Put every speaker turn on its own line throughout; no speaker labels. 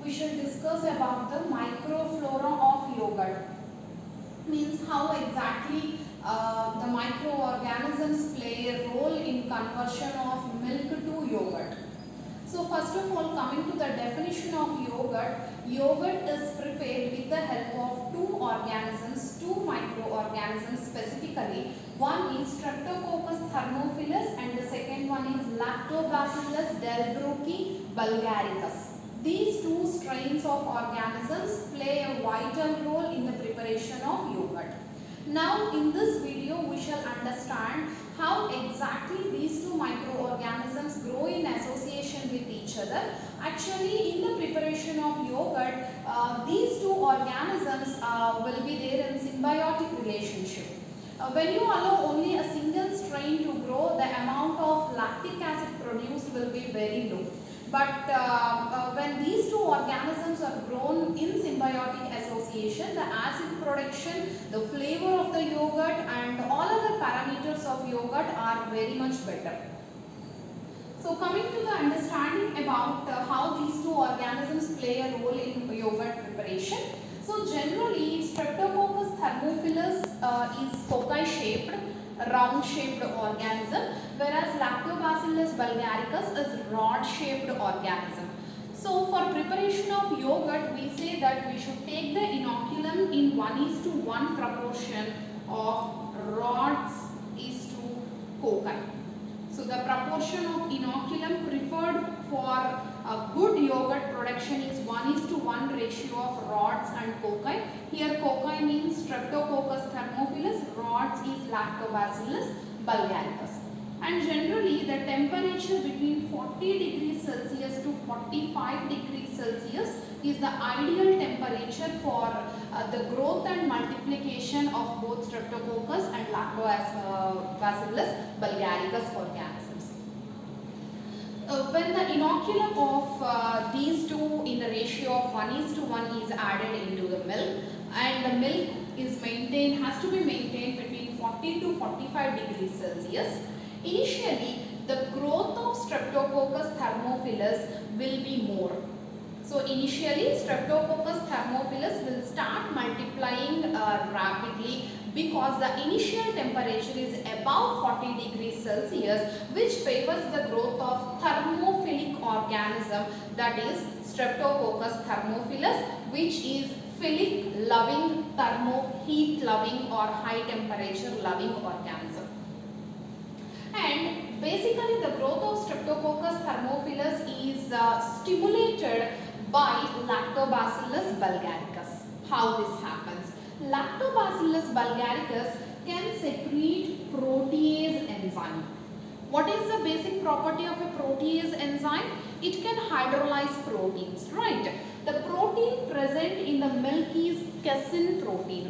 we shall discuss about the microflora of yogurt. Means how exactly the microorganisms play a role in conversion of milk to yogurt. So first of all, coming to the definition of yogurt, yogurt is prepared with the help of two organisms, two microorganisms specifically. One is Streptococcus thermophilus and the second one is Lactobacillus delbrueckii bulgaricus. These two strains of organisms play a vital role in the preparation of yogurt. Now in this video we shall understand how exactly these two microorganisms grow in association with each other. Actually in the preparation of yogurt, these two organisms will be there in symbiotic relationship. When you allow only a single strain to grow, the amount of lactic acid produced will be very low. But when these two organisms are grown in symbiotic association, the acid production, the flavor of the yogurt and all other parameters of yogurt are very much better. So coming to the understanding about how these two organisms play a role in yogurt preparation. So generally Streptococcus thermophilus is cocci shaped, round shaped organism, whereas Lactobacillus bulgaricus is rod shaped organism. So for preparation of yogurt, we say that we should take the inoculum in 1:1 proportion of rods is to cocci. So the proportion of inoculum preferred for a good yogurt production is 1:1 ratio of rods and cocci. Here cocci means Streptococcus thermophilus, rods is Lactobacillus bulgaricus. And generally the temperature between 40 degrees Celsius to 45 degrees Celsius is the ideal temperature for the growth and multiplication of both Streptococcus and Lactobacillus bulgaricus organisms. When the inoculum of these two in the ratio of 1:1 is added into the milk and the milk is maintained, has to be maintained between 40 to 45 degrees Celsius. Initially, the growth of Streptococcus thermophilus will be more. So initially Streptococcus thermophilus will start multiplying rapidly because the initial temperature is above 40 degrees Celsius, which favors the growth of thermophilic organism, that is Streptococcus thermophilus, which is philic loving, heat loving or high temperature loving organism. And basically the growth of Streptococcus thermophilus is stimulated by Lactobacillus bulgaricus. How this happens? Lactobacillus bulgaricus can secrete protease enzyme. What is the basic property of a protease enzyme? It can hydrolyze proteins, right? The protein present in the milk is casein protein.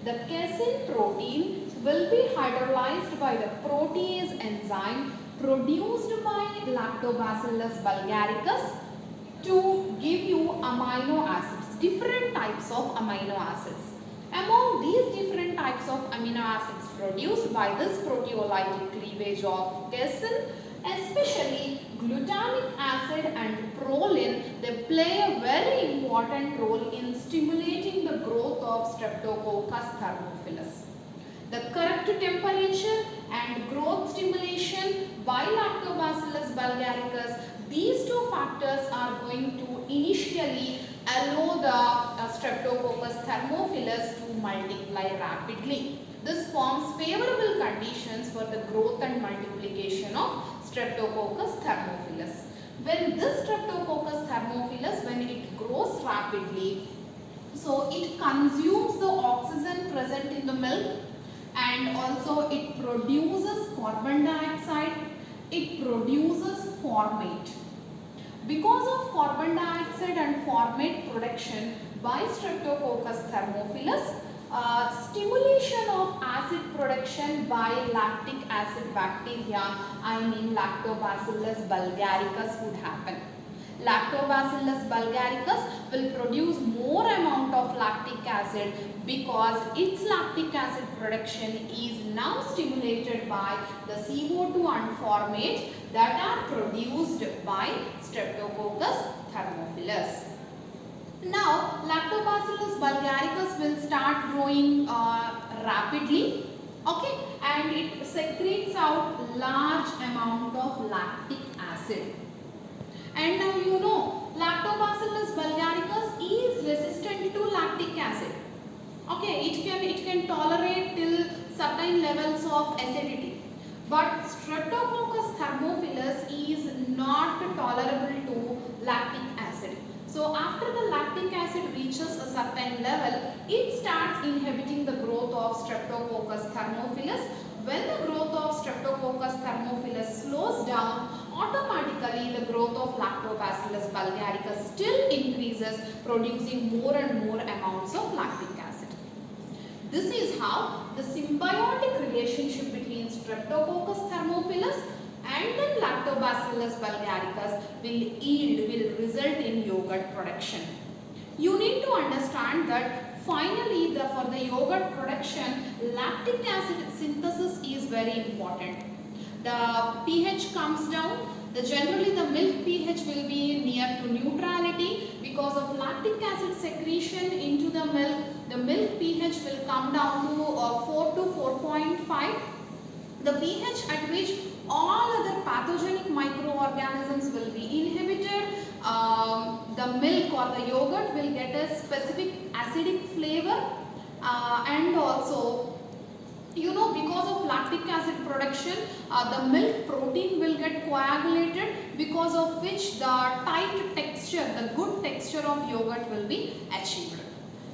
The casein protein will be hydrolyzed by the protease enzyme produced by Lactobacillus bulgaricus to give you amino acids, different types of amino acids. Among these different types of amino acids produced by this proteolytic cleavage of casein, especially glutamic acid and proline, they play a very important role in stimulating the growth of Streptococcus thermophilus. The correct temperature and growth stimulation by Lactobacillus bulgaricus, these two factors are going to initially allow the Streptococcus thermophilus to multiply rapidly. This forms favorable conditions for the growth and multiplication of Streptococcus thermophilus. When this Streptococcus thermophilus, when it grows rapidly, so it consumes the oxygen present in the milk and also it produces carbon dioxide, it produces formate. Because of carbon dioxide and formate production by Streptococcus thermophilus, stimulation of acid production by lactic acid bacteria, I mean Lactobacillus bulgaricus would happen. Lactobacillus bulgaricus will produce more amount of lactic acid because its lactic acid production is now stimulated by the CO2 and formate that are produced by Streptococcus thermophilus. Now, Lactobacillus bulgaricus will start growing rapidly, okay, and it secretes out large amount of lactic acid. And now you know, Lactobacillus bulgaricus is resistant to lactic acid. Okay, it can tolerate till certain levels of acidity. But Streptococcus thermophilus is not tolerable to lactic acid. So after the lactic acid reaches a certain level, it starts inhibiting the growth of Streptococcus thermophilus. When the growth of Streptococcus thermophilus slows down, automatically the growth of Lactobacillus bulgaricus still increases, producing more and more amounts of lactic acid. This is how the symbiotic relationship between Streptococcus thermophilus and then Lactobacillus bulgaricus will result in yogurt production. You need to understand that finally for the yogurt production, lactic acid synthesis is very important. The pH comes down. Generally the milk pH will be near to neutrality. Because of lactic acid secretion into the milk pH will come down to 4 to 4.5. The pH at which all other pathogenic microorganisms will be inhibited. The milk or the yogurt will get a specific acidic flavor, and also because of lactic acid production, the milk protein will get coagulated, because of which the tight texture, the good texture of yogurt will be achieved.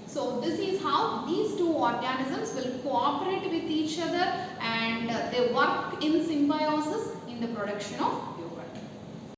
So this is how these two organisms will cooperate with each other, and they work in symbiosis in the production of